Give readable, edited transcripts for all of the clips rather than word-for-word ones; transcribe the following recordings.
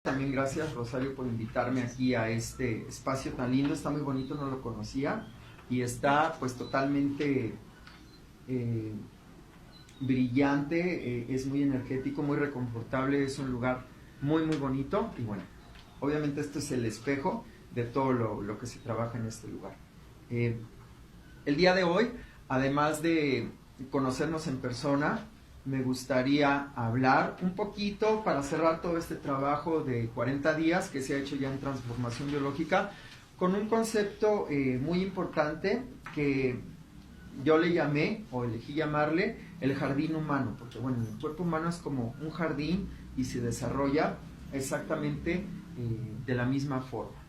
También gracias, Rosario, por invitarme aquí a este espacio tan lindo. Está muy bonito, no lo conocía y está pues totalmente eh, brillante, es muy energético, muy reconfortable, es un lugar muy bonito y bueno, obviamente esto es el espejo de todo lo que se trabaja en este lugar. Eh, el día de hoy, además de conocernos en persona, me gustaría hablar un poquito para cerrar todo este trabajo de 40 días que se ha hecho ya en transformación biológica con un concepto muy importante que yo le llamé o elegí llamarle el jardín humano, porque bueno, el cuerpo humano es como un jardín y se desarrolla exactamente de la misma forma.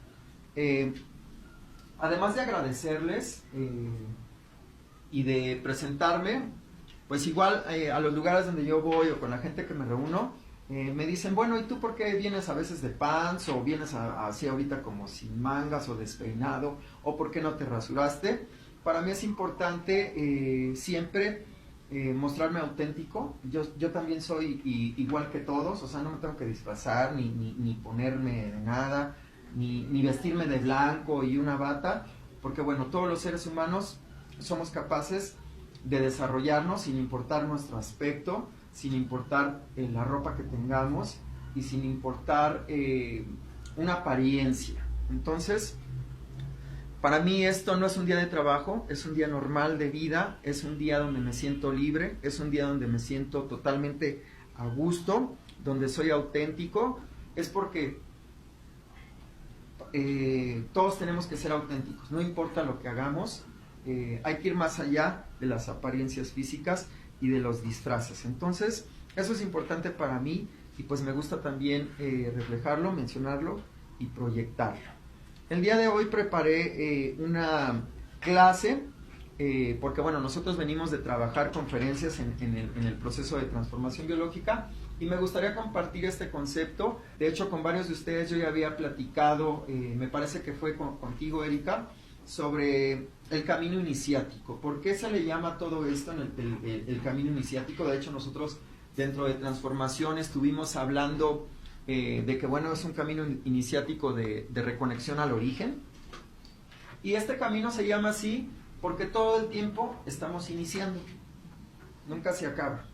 Además de agradecerles y de presentarme, pues igual a los lugares donde yo voy o con la gente que me reúno, me dicen, bueno, ¿y tú por qué vienes a veces de pants o vienes así ahorita como sin mangas o despeinado o por qué no te rasuraste? Para mí es importante siempre mostrarme auténtico. Yo también soy igual que todos, o sea, no me tengo que disfrazar ni ponerme nada, ni vestirme de blanco y una bata, porque bueno, todos los seres humanos somos capaces de desarrollarnos sin importar nuestro aspecto, sin importar la ropa que tengamos y sin importar una apariencia. Entonces, para mí esto no es un día de trabajo, es un día normal de vida, es un día donde me siento libre, es un día donde me siento totalmente a gusto, donde soy auténtico. Es porque todos tenemos que ser auténticos, no importa lo que hagamos, hay que ir más allá de las apariencias físicas y de los disfraces. Entonces, eso es importante para mí y pues me gusta también reflejarlo, mencionarlo y proyectarlo. El día de hoy preparé una clase porque bueno, nosotros venimos de trabajar conferencias en el proceso de transformación biológica y me gustaría compartir este concepto. De hecho, con varios de ustedes yo ya había platicado, me parece que fue contigo, Erika, sobre el camino iniciático. ¿Por qué se le llama todo esto el camino iniciático? De hecho, nosotros dentro de transformación estuvimos hablando de que bueno, es un camino iniciático de reconexión al origen. Y este camino se llama así porque todo el tiempo estamos iniciando. Nunca se acaba.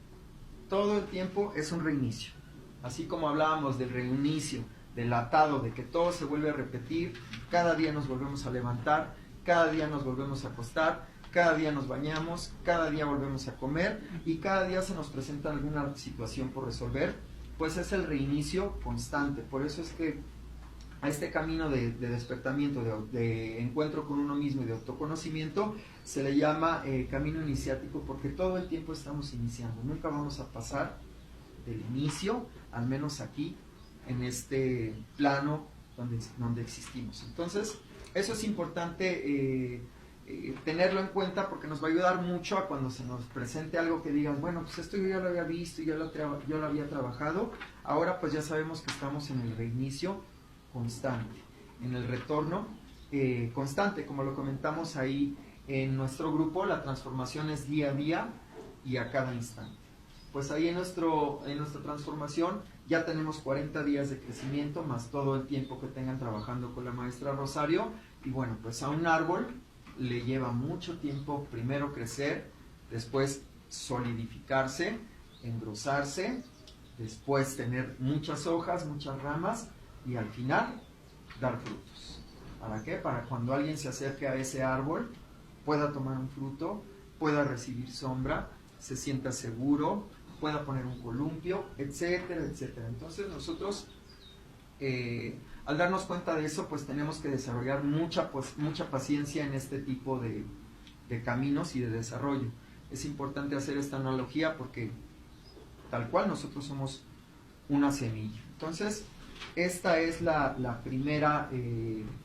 Todo el tiempo es un reinicio. Así como hablábamos del reinicio, del atado, de que todo se vuelve a repetir, cada día nos volvemos a levantar, cada día nos volvemos a acostar, cada día nos bañamos, cada día volvemos a comer y cada día se nos presenta alguna situación por resolver, pues es el reinicio constante. Por eso es que a este camino de despertamiento, de encuentro con uno mismo y de autoconocimiento, se le llama camino iniciático porque todo el tiempo estamos iniciando. Nunca vamos a pasar del inicio, al menos aquí, en este plano donde existimos. Entonces, eso es importante tenerlo en cuenta porque nos va a ayudar mucho a cuando se nos presente algo que digan, bueno, pues esto yo ya lo había visto, yo lo había trabajado, ahora pues ya sabemos que estamos en el reinicio constante, en el retorno constante, como lo comentamos ahí en nuestro grupo, la transformación es día a día y a cada instante. Pues ahí en nuestra transformación ya tenemos 40 días de crecimiento, más todo el tiempo que tengan trabajando con la maestra Rosario, y bueno, pues a un árbol le lleva mucho tiempo primero crecer, después solidificarse, engrosarse, después tener muchas hojas, muchas ramas, y al final dar frutos. ¿Para qué? Para cuando alguien se acerque a ese árbol pueda tomar un fruto, pueda recibir sombra, se sienta seguro, pueda poner un columpio, etcétera, etcétera. Entonces nosotros al darnos cuenta de eso, pues tenemos que desarrollar mucha paciencia en este tipo de caminos y de desarrollo. Es importante hacer esta analogía porque tal cual nosotros somos una semilla. Entonces, esta es la primera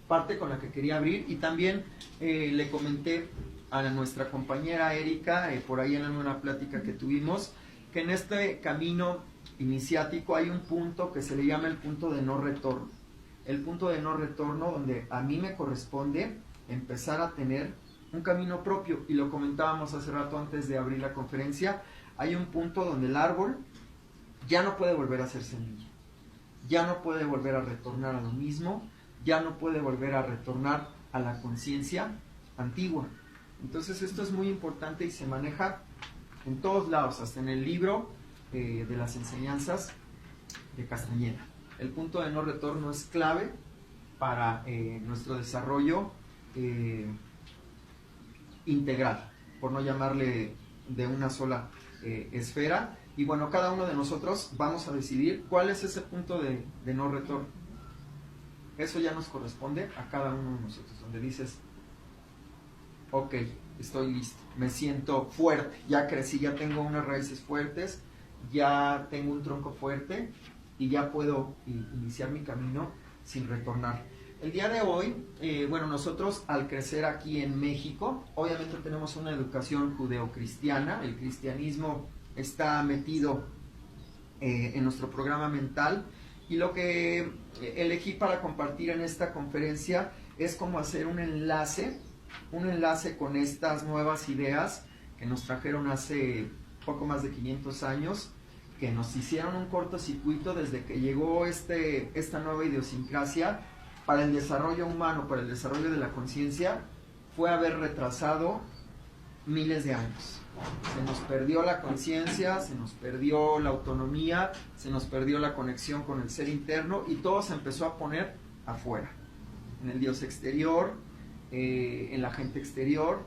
parte con la que quería abrir y también le comenté a nuestra compañera Erika, por ahí en una plática que tuvimos, que en este camino iniciático hay un punto que se le llama el punto de no retorno. El punto de no retorno donde a mí me corresponde empezar a tener un camino propio, y lo comentábamos hace rato antes de abrir la conferencia. Hay un punto donde el árbol ya no puede volver a ser semilla. ya no puede volver a retornar a lo mismo, ya no puede volver a retornar a la conciencia antigua. Entonces esto es muy importante y se maneja en todos lados, hasta en el libro de las enseñanzas de Castañeda. El punto de no retorno es clave para nuestro desarrollo integral, por no llamarle de una sola esfera. Y bueno, cada uno de nosotros vamos a decidir cuál es ese punto de no retorno. Eso ya nos corresponde a cada uno de nosotros, donde dices, ok, estoy listo, me siento fuerte, ya crecí, ya tengo unas raíces fuertes, ya tengo un tronco fuerte y ya puedo iniciar mi camino sin retornar. El día de hoy, bueno, nosotros al crecer aquí en México, obviamente tenemos una educación judeocristiana, el cristianismo está metido en nuestro programa mental, y lo que elegí para compartir en esta conferencia es cómo hacer un enlace con estas nuevas ideas que nos trajeron hace poco más de 500 años, que nos hicieron un cortocircuito desde que llegó esta nueva idiosincrasia para el desarrollo humano, para el desarrollo de la conciencia, fue haber retrasado miles de años. Se nos perdió la conciencia, se nos perdió la autonomía, se nos perdió la conexión con el ser interno y todo se empezó a poner afuera, en el Dios exterior, en la gente exterior,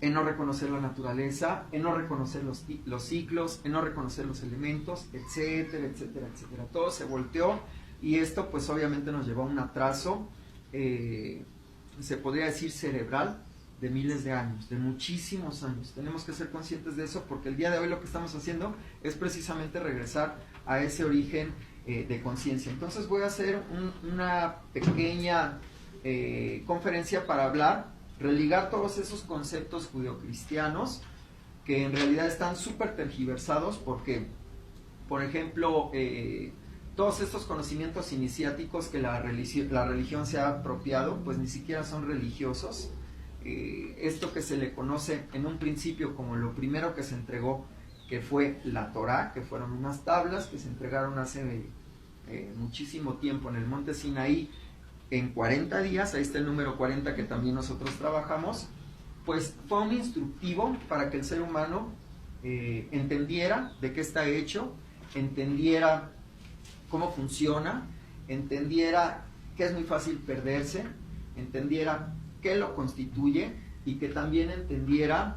en no reconocer la naturaleza, en no reconocer los ciclos, en no reconocer los elementos, etcétera, etcétera, etcétera. Todo se volteó y esto pues obviamente nos llevó a un atraso, se podría decir cerebral, de miles de años, de muchísimos años. Tenemos que ser conscientes de eso porque el día de hoy lo que estamos haciendo es precisamente regresar a ese origen de conciencia. Entonces voy a hacer una pequeña conferencia para hablar, religar todos esos conceptos judeocristianos que en realidad están súper tergiversados porque, por ejemplo, todos estos conocimientos iniciáticos que la religión se ha apropiado, pues ni siquiera son religiosos. Esto que se le conoce en un principio como lo primero que se entregó, que fue la Torá, que fueron unas tablas que se entregaron hace muchísimo tiempo en el monte Sinaí, en 40 días, ahí está el número 40 que también nosotros trabajamos, pues fue un instructivo para que el ser humano entendiera de qué está hecho, entendiera cómo funciona, entendiera que es muy fácil perderse, entendiera qué lo constituye y que también entendiera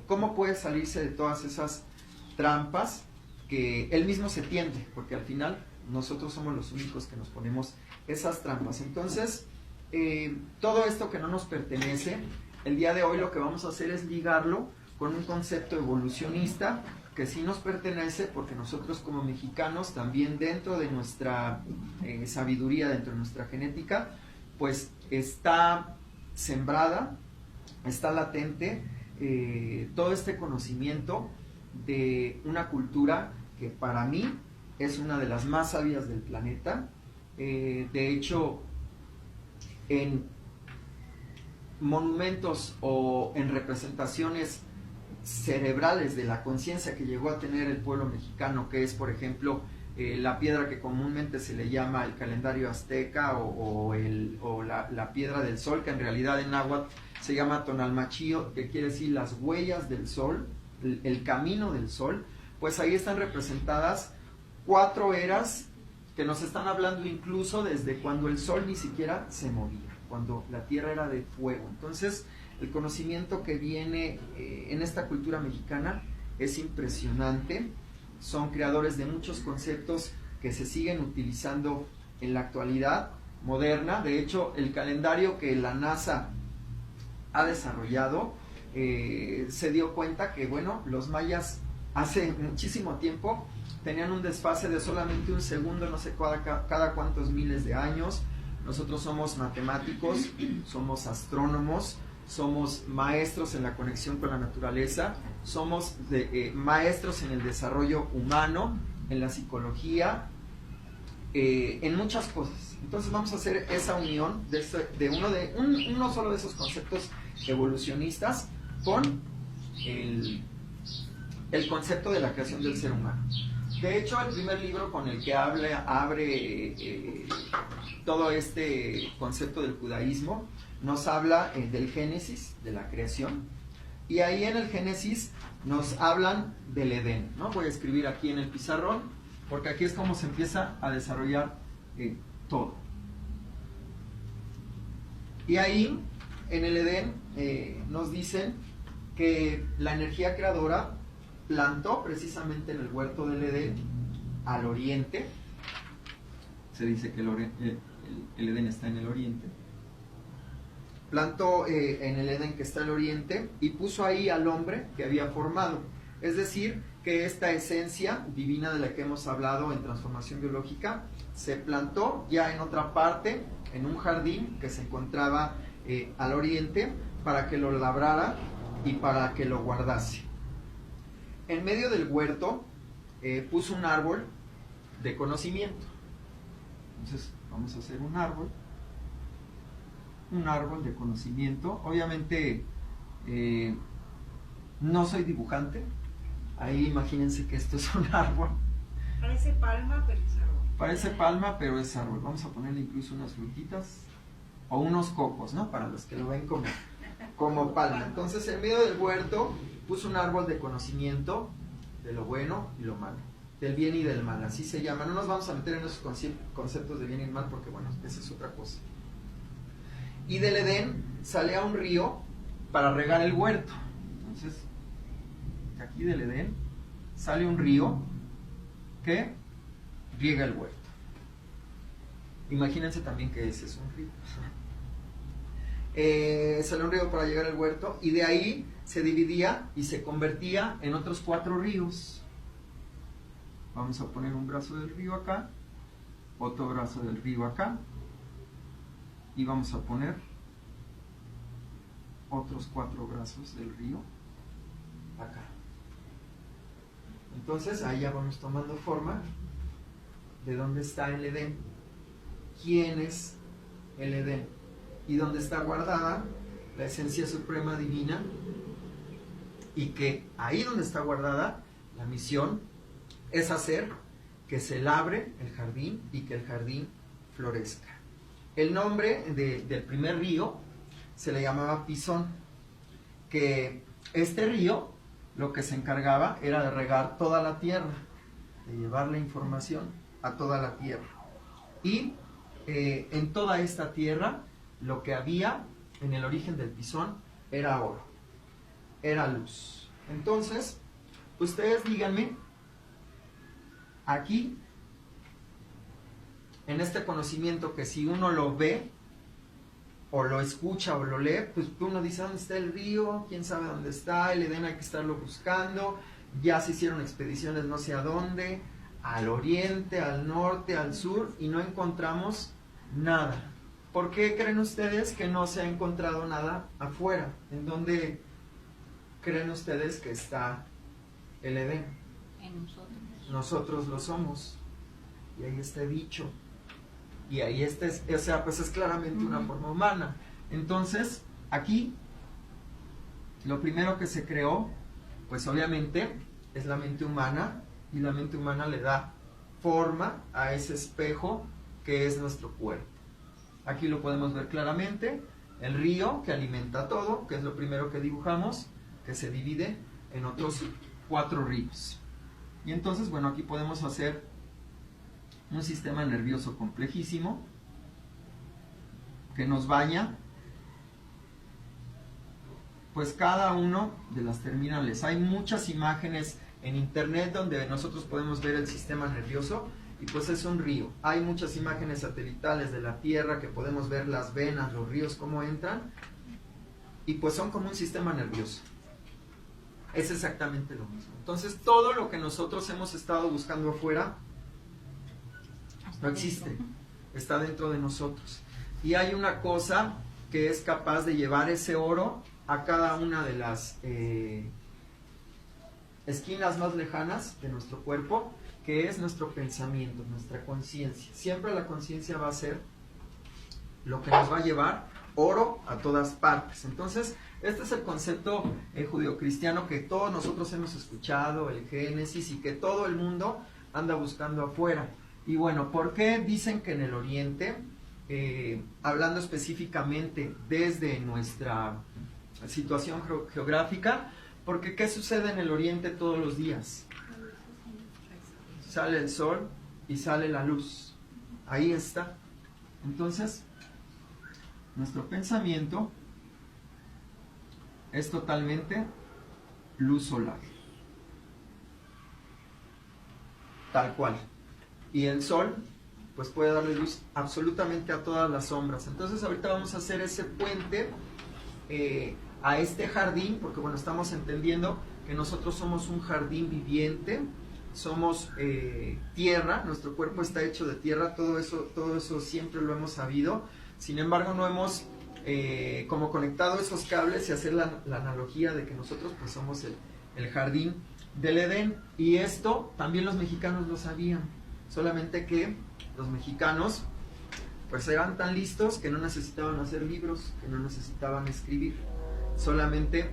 cómo puede salirse de todas esas trampas que él mismo se tiende, porque al final nosotros somos los únicos que nos ponemos esas trampas. Entonces, todo esto que no nos pertenece, el día de hoy lo que vamos a hacer es ligarlo con un concepto evolucionista que sí nos pertenece, porque nosotros como mexicanos también dentro de nuestra sabiduría, dentro de nuestra genética, pues está sembrada, está latente todo este conocimiento de una cultura que para mí es una de las más sabias del planeta. De hecho, en monumentos o en representaciones cerebrales de la conciencia que llegó a tener el pueblo mexicano, que es, por ejemplo, la piedra que comúnmente se le llama el calendario azteca o la piedra del sol, que en realidad en náhuatl se llama Tonalmachío, que quiere decir las huellas del sol, el camino del sol. Pues ahí están representadas 4 eras que nos están hablando incluso desde cuando el sol ni siquiera se movía, cuando la tierra era de fuego. Entonces, el conocimiento que viene en esta cultura mexicana es impresionante. Son creadores de muchos conceptos que se siguen utilizando en la actualidad moderna. De hecho, el calendario que la NASA ha desarrollado se dio cuenta que, bueno, los mayas hace muchísimo tiempo tenían un desfase de solamente un segundo, no sé cada cuántos miles de años. Nosotros somos matemáticos, somos astrónomos, somos maestros en la conexión con la naturaleza, somos maestros en el desarrollo humano, en la psicología, en muchas cosas. Entonces vamos a hacer esa unión de uno solo de esos conceptos evolucionistas con el concepto de la creación del ser humano. De hecho, el primer libro con el que abre todo este concepto del judaísmo nos habla del Génesis, de la creación, y ahí en el Génesis nos hablan del Edén, ¿no? Voy a escribir aquí en el pizarrón, porque aquí es como se empieza a desarrollar todo. Y ahí, en el Edén, nos dicen que la energía creadora plantó precisamente en el huerto del Edén, al oriente. Se dice que el Edén está en el oriente. Plantó en el Edén que está al oriente y puso ahí al hombre que había formado. Es decir, que esta esencia divina de la que hemos hablado en transformación biológica se plantó ya en otra parte, en un jardín que se encontraba al oriente, para que lo labrara y para que lo guardase. En medio del huerto puso un árbol de conocimiento. Entonces vamos a hacer un árbol de conocimiento. Obviamente no soy dibujante. Ahí imagínense que esto es un árbol. Parece palma, pero es árbol. Parece palma, pero es árbol. Vamos a ponerle incluso unas frutitas o unos cocos, ¿no? Para los que lo ven como palma. Entonces, en medio del huerto puso un árbol de conocimiento de lo bueno y lo malo, del bien y del mal, así se llama. No nos vamos a meter en esos conceptos de bien y mal porque, bueno, esa es otra cosa. Y del Edén salía un río para regar el huerto. Entonces, aquí del Edén sale un río que riega el huerto. Imagínense también que ese es un río. Sale un río para llegar al huerto y de ahí se dividía y se convertía en otros 4 ríos. Vamos a poner un brazo del río acá, otro brazo del río acá, y vamos a poner otros 4 brazos del río acá. Entonces ahí ya vamos tomando forma de dónde está el Edén, quién es el Edén y dónde está guardada la esencia suprema divina, y que ahí donde está guardada la misión es hacer que se labre el jardín y que el jardín florezca. El nombre del primer río se le llamaba Pisón, que este río lo que se encargaba era de regar toda la tierra, de llevar la información a toda la tierra. Y en toda esta tierra lo que había en el origen del Pisón era oro, era luz. Entonces, ustedes díganme, aquí, en este conocimiento que si uno lo ve, o lo escucha o lo lee, pues uno dice, ¿dónde está el río? ¿Quién sabe dónde está? El Edén hay que estarlo buscando. Ya se hicieron expediciones no sé a dónde, al oriente, al norte, al sur, y no encontramos nada. ¿Por qué creen ustedes que no se ha encontrado nada afuera? ¿En dónde creen ustedes que está el Edén? En nosotros. Nosotros lo somos. Y ahí está dicho. Y ahí está, o sea, pues es claramente una forma humana. Entonces, aquí, lo primero que se creó, pues obviamente, es la mente humana, y la mente humana le da forma a ese espejo que es nuestro cuerpo. Aquí lo podemos ver claramente, el río que alimenta todo, que es lo primero que dibujamos, que se divide en otros 4 ríos. Y entonces, bueno, aquí podemos hacer un sistema nervioso complejísimo que nos baña pues cada uno de las terminales. Hay muchas imágenes en internet donde nosotros podemos ver el sistema nervioso y pues es un río. Hay muchas imágenes satelitales de la Tierra que podemos ver las venas, los ríos, cómo entran, y pues son como un sistema nervioso. Es exactamente lo mismo. Entonces todo lo que nosotros hemos estado buscando afuera no existe, está dentro de nosotros. Y hay una cosa que es capaz de llevar ese oro a cada una de las esquinas más lejanas de nuestro cuerpo, que es nuestro pensamiento, nuestra conciencia. Siempre la conciencia va a ser lo que nos va a llevar oro a todas partes. Entonces, este es el concepto judeocristiano que todos nosotros hemos escuchado, el Génesis, y que todo el mundo anda buscando afuera. Y bueno, ¿por qué dicen que en el oriente, hablando específicamente desde nuestra situación geográfica, porque ¿qué sucede en el oriente todos los días? Sale el sol y sale la luz. Ahí está. Entonces, nuestro pensamiento es totalmente luz solar. Tal cual. Y el sol, pues puede darle luz absolutamente a todas las sombras. Entonces, ahorita vamos a hacer ese puente a este jardín, porque bueno, estamos entendiendo que nosotros somos un jardín viviente, somos tierra, nuestro cuerpo está hecho de tierra, todo eso siempre lo hemos sabido. Sin embargo, no hemos como conectado esos cables y hacer la analogía de que nosotros pues somos el jardín del Edén. Y esto también los mexicanos lo sabían, solamente que los mexicanos pues eran tan listos que no necesitaban hacer libros, que no necesitaban escribir, solamente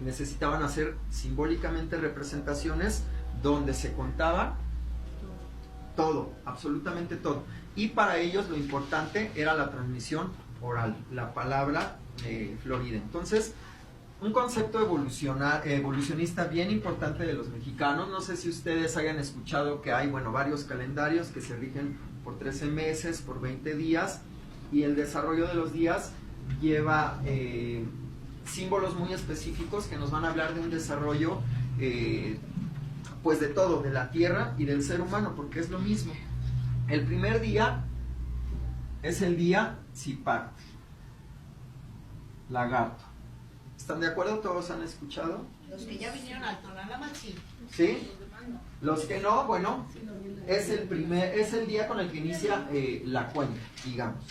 necesitaban hacer simbólicamente representaciones donde se contaba todo, absolutamente todo. Y para ellos lo importante era la transmisión oral, la palabra florida. Entonces, un concepto evolucionista bien importante de los mexicanos. No sé si ustedes hayan escuchado que hay, bueno, varios calendarios que se rigen por 13 meses, por 20 días, y el desarrollo de los días lleva símbolos muy específicos que nos van a hablar de un desarrollo pues de todo, de la tierra y del ser humano, porque es lo mismo. El primer día es el día Zipac, lagarto. ¿Están de acuerdo? ¿Todos han escuchado? Los que ya vinieron al Tonalá, sí. ¿Sí? Los que no, bueno, es el día con el que inicia la cuenta, digamos.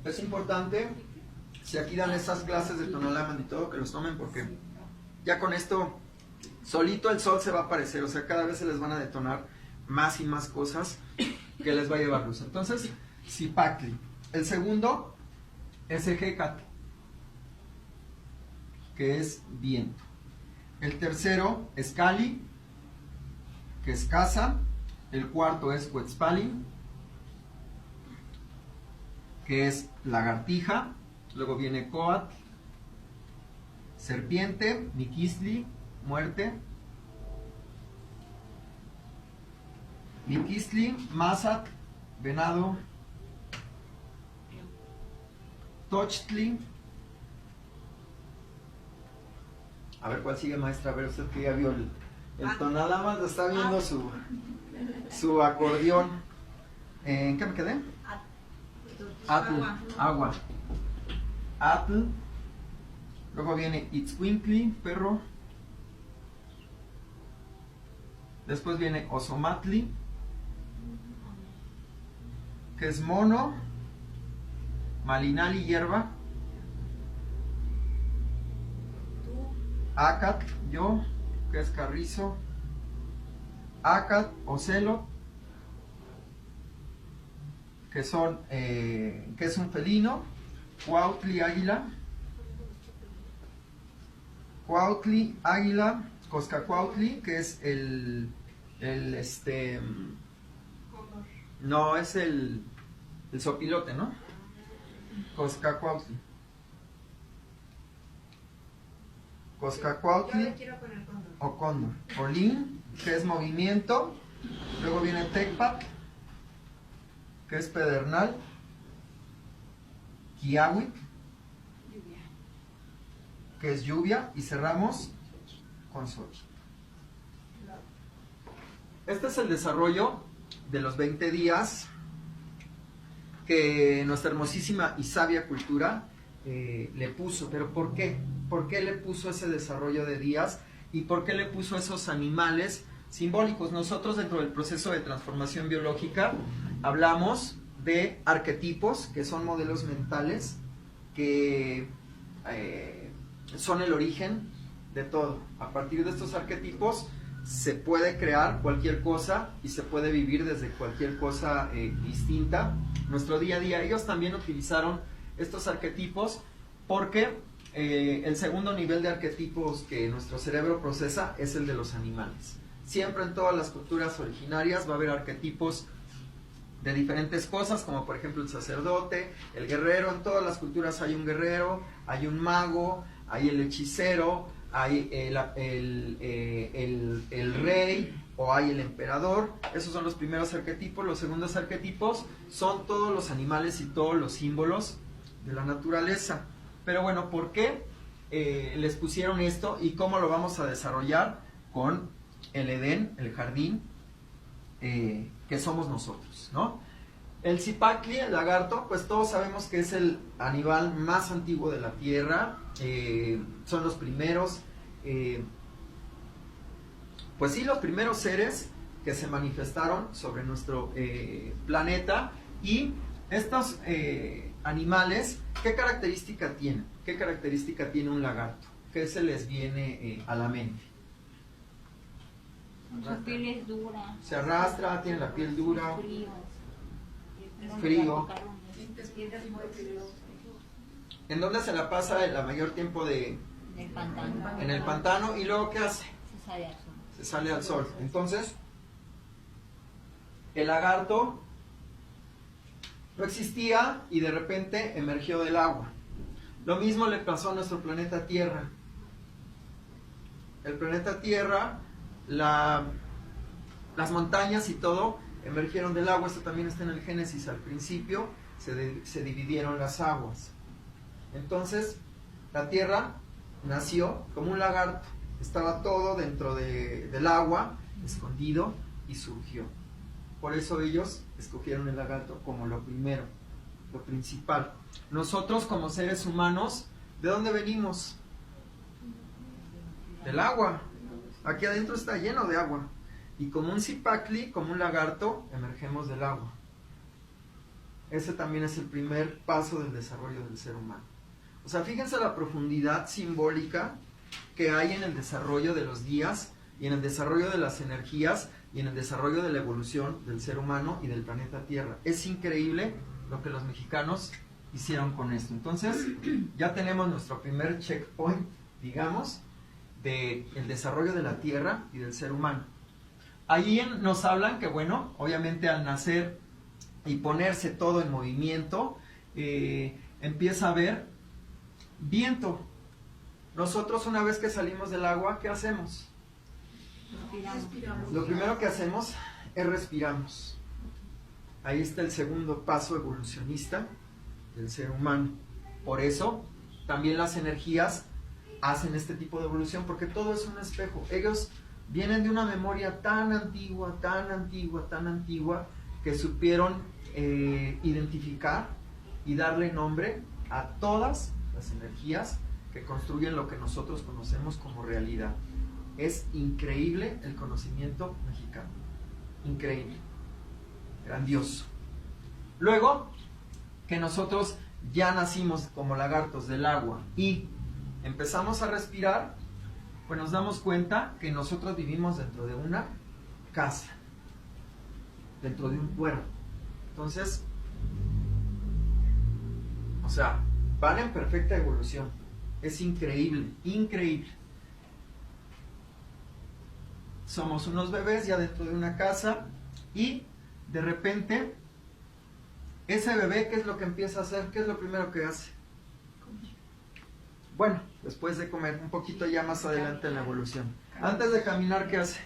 Es importante, si aquí dan esas clases de Tonalá y todo, que los tomen, porque ya con esto solito el sol se va a aparecer, o sea, cada vez se les van a detonar más y más cosas que les va a llevar luz. Entonces, Zipactli. El segundo es Ejecatl, que es viento. El tercero es Cali, que es casa. El cuarto es Quetzalcoatl, que es lagartija. Luego viene Coatl, serpiente. Miquistli, muerte. Miquistli, Mazatl, venado. Tochtli. A ver cuál sigue, maestra. A ver, usted que ya vio el Tonalá, más lo está viendo su acordeón. ¿En qué me quedé? Atl, agua. Atl. Luego viene Itzcuintli, perro. Después viene Ozomatli, que es mono. Malinali, hierba. Acatl, yo, que es carrizo. Acatl, ocelo, que es un felino. Cuautli, águila. Cuautli, águila. Coscacuautli, que es no, es el sopilote, ¿no? Coscacuautli. Coscacuautli o cóndor. Olín, que es movimiento. Luego viene Tecpat, que es pedernal. Quiahuit, que es lluvia. Y cerramos con Xochitl. Este es el desarrollo de los 20 días que nuestra hermosísima y sabia cultura le puso. Pero ¿por qué? ¿Por qué le puso ese desarrollo de días? ¿Y por qué le puso esos animales simbólicos? Nosotros, dentro del proceso de transformación biológica, hablamos de arquetipos, que son modelos mentales que son el origen de todo. A partir de estos arquetipos se puede crear cualquier cosa y se puede vivir desde cualquier cosa distinta. Nuestro día a día, ellos también utilizaron estos arquetipos porque el segundo nivel de arquetipos que nuestro cerebro procesa es el de los animales. Siempre en todas las culturas originarias va a haber arquetipos de diferentes cosas, como por ejemplo el sacerdote, el guerrero. En todas las culturas hay un guerrero, hay un mago, hay el hechicero, hay el rey o hay el emperador. Esos son los primeros arquetipos. Los segundos arquetipos son todos los animales y todos los símbolos de la naturaleza. Pero bueno, ¿por qué les pusieron esto y cómo lo vamos a desarrollar con el Edén, el jardín que somos nosotros, ¿no? El cipacli, el lagarto, pues todos sabemos que es el animal más antiguo de la Tierra. Son los primeros, pues sí, los primeros seres que se manifestaron sobre nuestro planeta. Y estos animales, ¿qué característica tienen? ¿Qué característica tiene un lagarto? ¿Qué se les viene a la mente? Su piel es dura. Se arrastra, tiene la piel dura, Frío. ¿En dónde se la pasa el mayor tiempo En el pantano. en el pantano? ¿Y luego qué hace? Se sale al sol. Se sale al sol. Entonces, el lagarto no existía y de repente emergió del agua. Lo mismo le pasó a nuestro planeta Tierra. El planeta Tierra, las montañas y todo emergieron del agua. Esto también está en el Génesis. Al principio se dividieron las aguas. Entonces, la Tierra nació como un lagarto. Estaba todo dentro del agua, escondido, y surgió. Por eso ellos escogieron el lagarto como lo primero, lo principal. Nosotros como seres humanos, ¿de dónde venimos? Del agua. Aquí adentro está lleno de agua. Y como un cipacli, como un lagarto, emergemos del agua. Ese también es el primer paso del desarrollo del ser humano. O sea, fíjense la profundidad simbólica que hay en el desarrollo de los días y en el desarrollo de las energías y en el desarrollo de la evolución del ser humano y del planeta Tierra. Es increíble lo que los mexicanos hicieron con esto. Entonces, ya tenemos nuestro primer checkpoint, digamos, del desarrollo de la Tierra y del ser humano. Ahí nos hablan que, bueno, obviamente al nacer y ponerse todo en movimiento, empieza a haber viento. Nosotros, una vez que salimos del agua, ¿qué hacemos? Respiramos. Lo primero que hacemos es respiramos. Ahí está el segundo paso evolucionista del ser humano. Por eso, también las energías hacen este tipo de evolución, porque todo es un espejo. Ellos vienen de una memoria tan antigua, tan antigua, tan antigua, que supieron identificar y darle nombre a todas las energías que construyen lo que nosotros conocemos como realidad. Es increíble el conocimiento mexicano. Increíble. Grandioso. Luego, que nosotros ya nacimos como lagartos del agua y empezamos a respirar, pues nos damos cuenta que nosotros vivimos dentro de una casa, dentro de un cuerpo. Entonces, o sea, van en perfecta evolución. Es increíble, increíble. Somos unos bebés ya dentro de una casa y de repente ese bebé, ¿qué es lo que empieza a hacer? ¿Qué es lo primero que hace? Bueno, después de comer, un poquito ya más adelante en la evolución. Antes de caminar, ¿qué hace?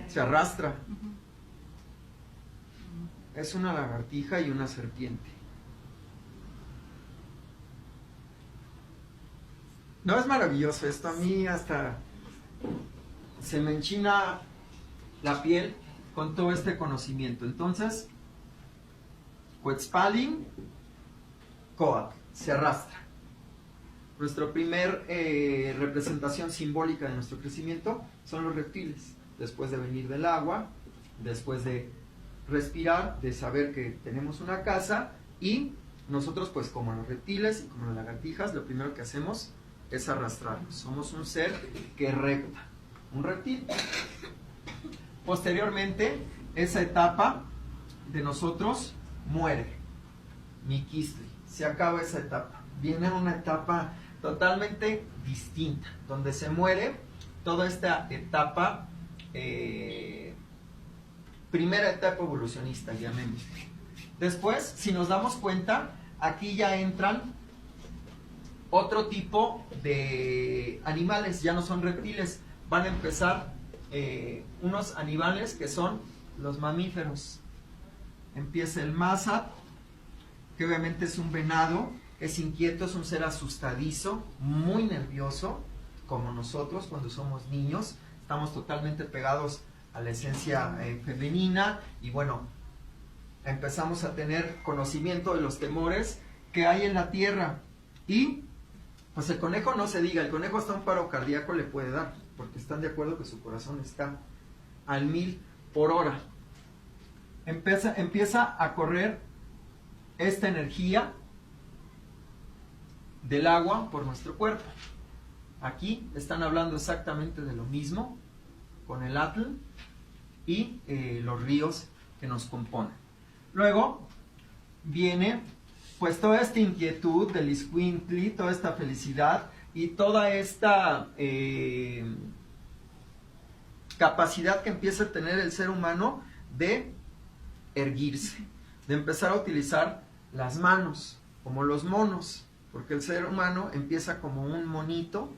Se arrastra. Es una lagartija y una serpiente. ¿No es maravilloso esto? A mí hasta se me enchina la piel con todo este conocimiento. Entonces, Quetzalcoatl, Coatl, se arrastra. Nuestra primer representación simbólica de nuestro crecimiento son los reptiles. Después de venir del agua, después de respirar, de saber que tenemos una casa, y nosotros, pues como los reptiles y como las lagartijas, lo primero que hacemos es arrastrarnos. Somos un ser que repta, un reptil. Posteriormente, esa etapa de nosotros muere. Miquistli, se acaba esa etapa. Viene una etapa totalmente distinta, donde se muere toda esta etapa, primera etapa evolucionista, llamémosle. Después, si nos damos cuenta, aquí ya entran otro tipo de animales, ya no son reptiles, van a empezar unos animales que son los mamíferos. Empieza el masa, que obviamente es un venado, es inquieto, es un ser asustadizo, muy nervioso, como nosotros cuando somos niños, estamos totalmente pegados a la esencia femenina, y bueno, empezamos a tener conocimiento de los temores que hay en la tierra. Y pues el conejo no se diga, el conejo hasta un paro cardíaco le puede dar, porque están de acuerdo que su corazón está al 1000 por hora. Empieza a correr esta energía del agua por nuestro cuerpo. Aquí están hablando exactamente de lo mismo con el atl y los ríos que nos componen. Luego viene pues toda esta inquietud del Iscuintli, toda esta felicidad y toda esta capacidad que empieza a tener el ser humano de erguirse, de empezar a utilizar las manos, como los monos, porque el ser humano empieza como un monito,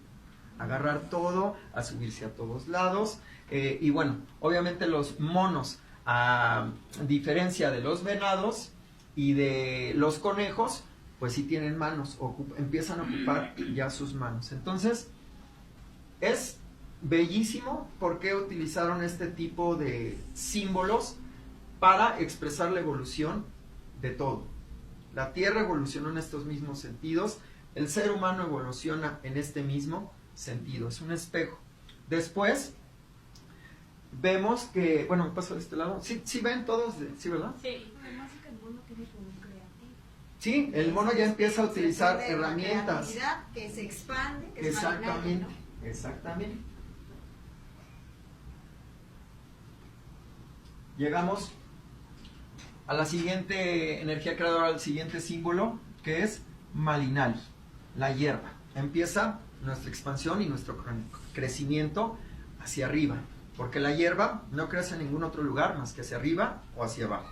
a agarrar todo, a subirse a todos lados, y bueno, obviamente los monos, a diferencia de los venados y de los conejos, pues sí tienen manos, empiezan a ocupar ya sus manos. Entonces, es bellísimo porque utilizaron este tipo de símbolos para expresar la evolución de todo. La Tierra evolucionó en estos mismos sentidos, el ser humano evoluciona en este mismo sentido, es un espejo. Después vemos que, bueno, me paso de este lado, sí ven todos, sí, ¿verdad? Sí. Además es que el mono tiene como un creativo. Sí, el mono ya empieza a utilizar Se pierde la herramientas. creatividad, que se expande, que Exactamente, es maquinaria, exactamente. Llegamos a la siguiente energía creadora, al siguiente símbolo, que es Malinali, la hierba. Empieza nuestra expansión y nuestro crecimiento hacia arriba, porque la hierba no crece en ningún otro lugar más que hacia arriba o hacia abajo.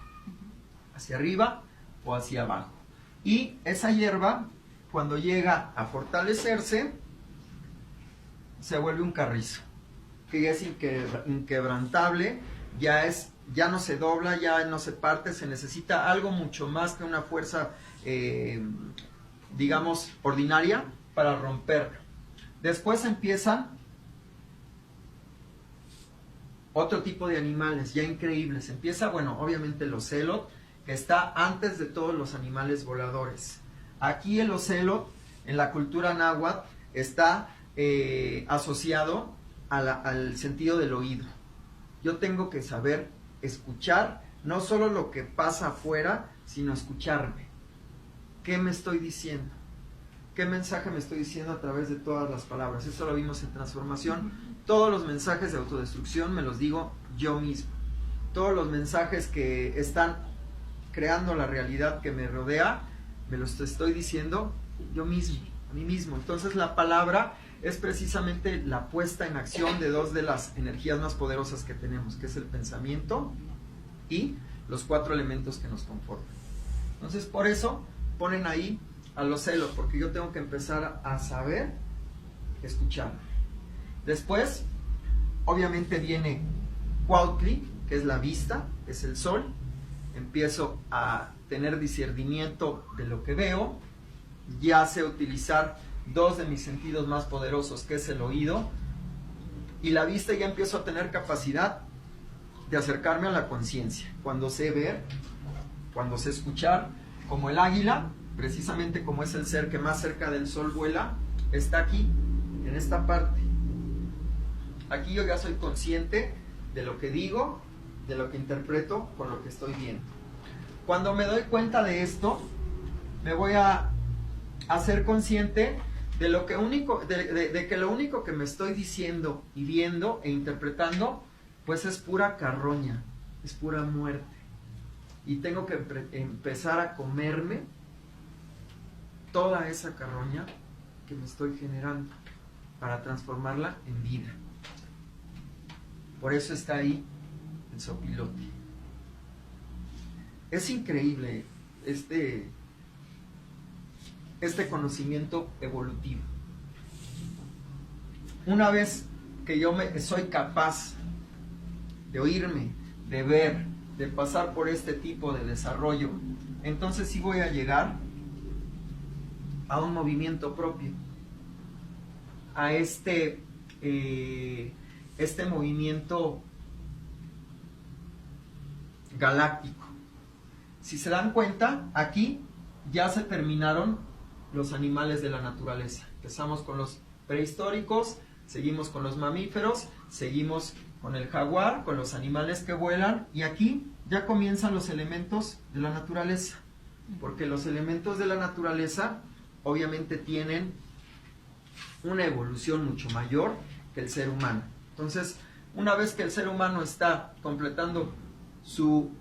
Hacia arriba o hacia abajo. Y esa hierba, cuando llega a fortalecerse, se vuelve un carrizo, que ya es inquebrantable, ya no se dobla, ya no se parte, se necesita algo mucho más que una fuerza, digamos, ordinaria para romperlo. Después empiezan otro tipo de animales ya increíbles. Empieza, bueno, obviamente el ocelot, que está antes de todos los animales voladores. Aquí el ocelot, en la cultura náhuatl, está asociado al sentido del oído. Yo tengo que saber escuchar no solo lo que pasa afuera, sino escucharme. ¿Qué me estoy diciendo? ¿Qué mensaje me estoy diciendo a través de todas las palabras? Eso lo vimos en transformación. Todos los mensajes de autodestrucción me los digo yo mismo. Todos los mensajes que están creando la realidad que me rodea, me los estoy diciendo yo mismo, a mí mismo. Entonces la palabra es precisamente la puesta en acción de dos de las energías más poderosas que tenemos, que es el pensamiento y los 4 elementos que nos conforman. Entonces por eso ponen ahí a los celos, porque yo tengo que empezar a saber escuchar. Después, obviamente viene Cuautli, que es la vista, es el sol. Empiezo a tener discernimiento de lo que veo. Ya sé utilizar 2 de mis sentidos más poderosos, que es el oído. Y la vista, ya empiezo a tener capacidad de acercarme a la conciencia. Cuando sé ver, cuando sé escuchar, como el águila, precisamente como es el ser que más cerca del sol vuela, está aquí, en esta parte. Aquí yo ya soy consciente de lo que digo, de lo que interpreto con lo que estoy viendo. Cuando me doy cuenta de esto, me voy a hacer consciente de lo que de que lo único que me estoy diciendo y viendo e interpretando, pues es pura carroña, es pura muerte. Y tengo que empezar a comerme toda esa carroña que me estoy generando para transformarla en vida. Por eso está ahí el sopilote. Es increíble este conocimiento evolutivo. Una vez que yo soy capaz de oírme, de ver, de pasar por este tipo de desarrollo, entonces sí voy a llegar a un movimiento propio, a este movimiento galáctico. Si se dan cuenta, aquí ya se terminaron los animales de la naturaleza. Empezamos con los prehistóricos, seguimos con los mamíferos, seguimos con el jaguar, con los animales que vuelan, y aquí ya comienzan los elementos de la naturaleza, porque los elementos de la naturaleza obviamente tienen una evolución mucho mayor que el ser humano. Entonces, una vez que el ser humano está completando su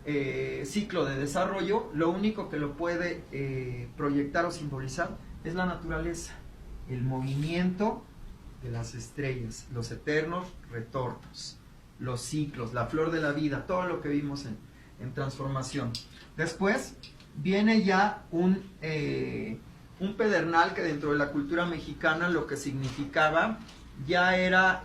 ciclo de desarrollo, lo único que lo puede proyectar o simbolizar es la naturaleza, el movimiento de las estrellas, los eternos retornos, los ciclos, la flor de la vida, todo lo que vimos en transformación. Después viene ya un pedernal que dentro de la cultura mexicana lo que significaba ya era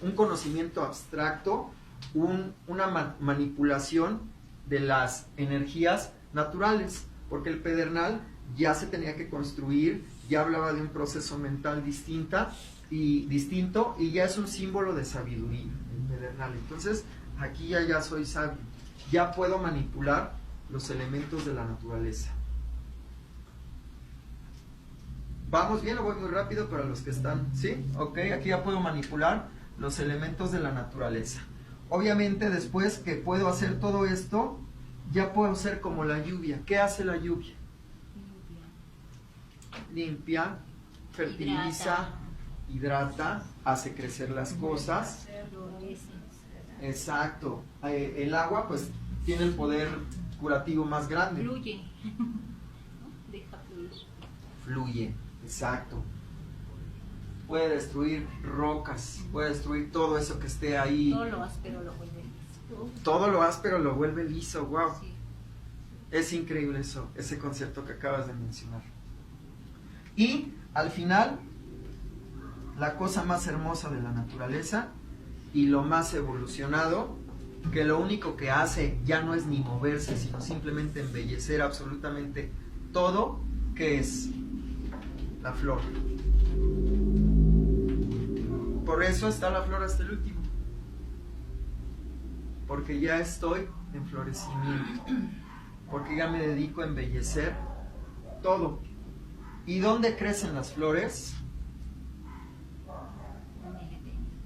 un conocimiento abstracto, una manipulación de las energías naturales, porque el pedernal ya se tenía que construir, ya hablaba de un proceso mental distinto y ya es un símbolo de sabiduría, el pedernal. Entonces aquí ya soy sabio, ya puedo manipular los elementos de la naturaleza. ¿Vamos bien o voy muy rápido para los que están? ¿Sí? Ok, aquí ya puedo manipular los elementos de la naturaleza. Obviamente después que puedo hacer todo esto, ya puedo ser como la lluvia. ¿Qué hace la lluvia? Limpia, fertiliza, hidrata, hace crecer las cosas. Exacto. El agua pues tiene el poder curativo más grande. Fluye. Deja fluir. Fluye, exacto. Puede destruir rocas, puede destruir todo eso que esté ahí. Todo lo áspero lo vuelve liso. Todo lo áspero lo vuelve liso, wow. Sí. Es increíble eso, ese concepto que acabas de mencionar. Y al final, la cosa más hermosa de la naturaleza y lo más evolucionado, que lo único que hace ya no es ni moverse, sino simplemente embellecer absolutamente todo, que es la flor. Por eso está la flor hasta el último, porque ya estoy en florecimiento, porque ya me dedico a embellecer todo. ¿Y dónde crecen las flores?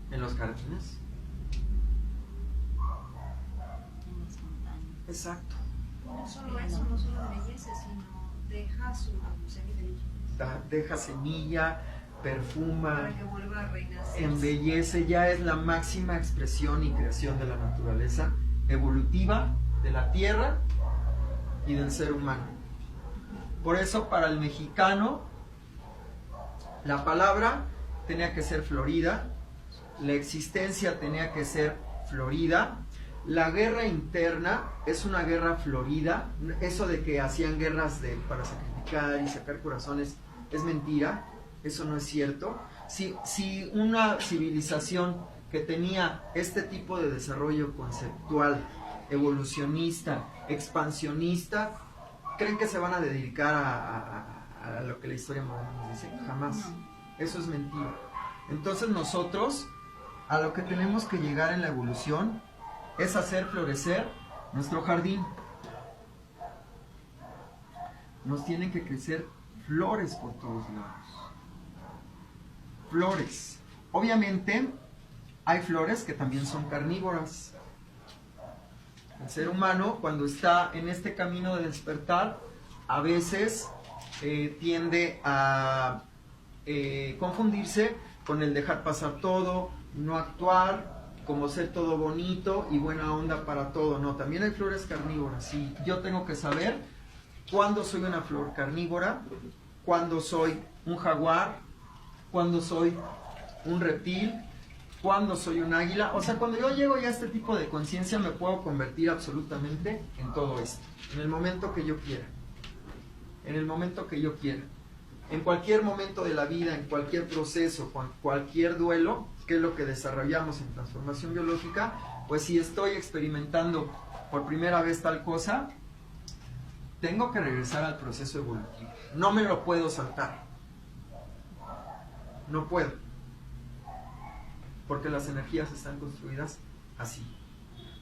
En los jardines. En las montañas. Exacto. No solo eso, no solo embellece, sino deja su semilla. Deja semilla, perfuma, Para que vuelva a renacer. embellece, ya es la máxima expresión y creación de la naturaleza evolutiva de la tierra y del ser humano. Por eso para el mexicano la palabra tenía que ser florida, la existencia tenía que ser florida, la guerra interna es una guerra florida. Eso de que hacían guerras para sacrificar y sacar corazones es mentira, eso no es cierto. Si una civilización que tenía este tipo de desarrollo conceptual, evolucionista, expansionista, ¿creen que se van a dedicar a lo que la historia moderna nos dice? Jamás. Eso es mentira. Entonces nosotros a lo que tenemos que llegar en la evolución es hacer florecer nuestro jardín. Nos tienen que crecer flores por todos lados. Flores. Obviamente hay flores que también son carnívoras. El ser humano, cuando está en este camino de despertar, a veces tiende a confundirse con el dejar pasar todo, no actuar, como ser todo bonito y buena onda para todo. No, también hay flores carnívoras y yo tengo que saber cuándo soy una flor carnívora cuándo soy un jaguar, cuándo soy un reptil, cuándo soy un águila. O sea, cuando yo llego ya a este tipo de conciencia me puedo convertir absolutamente en todo esto, en el momento que yo quiera, en el momento que yo quiera, en cualquier momento de la vida, en cualquier proceso, cualquier duelo, que es lo que desarrollamos en transformación biológica. Pues si estoy experimentando por primera vez tal cosa, tengo que regresar al proceso evolutivo. No me lo puedo saltar. No puedo. Porque las energías están construidas así.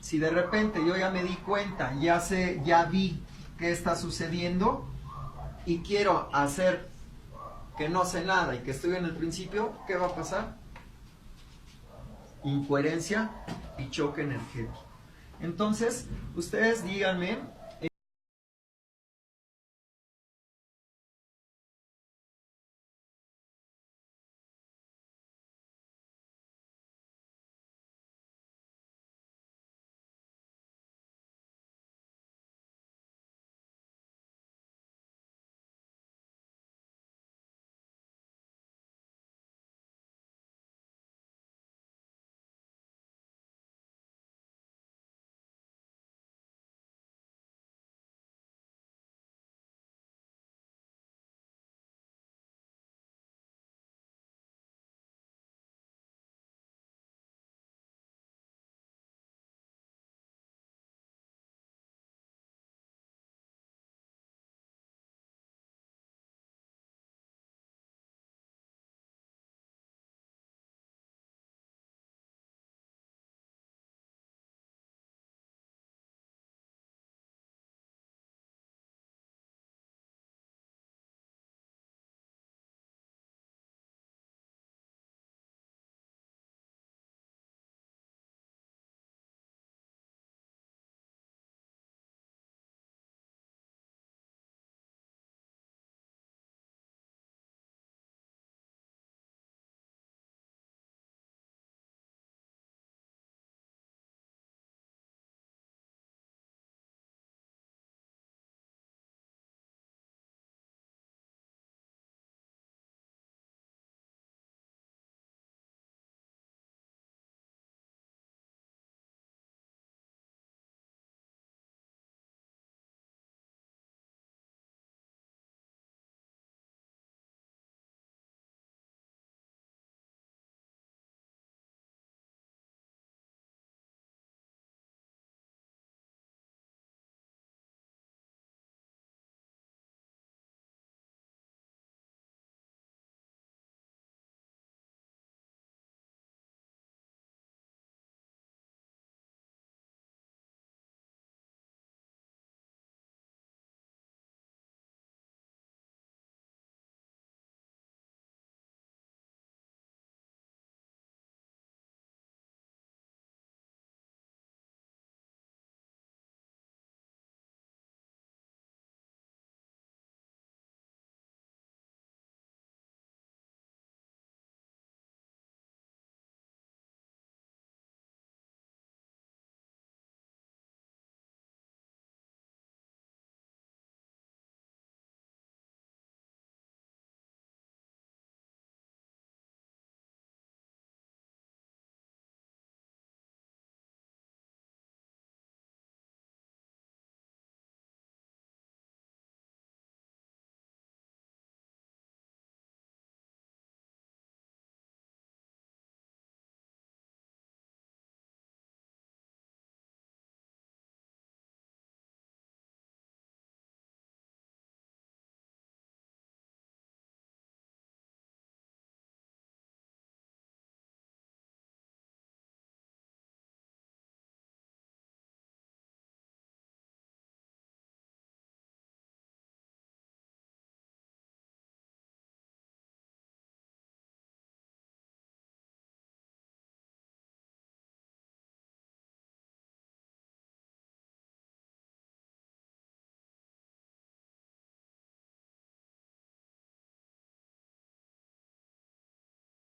Si de repente yo ya me di cuenta, ya vi qué está sucediendo y quiero hacer que no sé nada y que estoy en el principio, ¿qué va a pasar? Incoherencia y choque energético. Entonces, ustedes díganme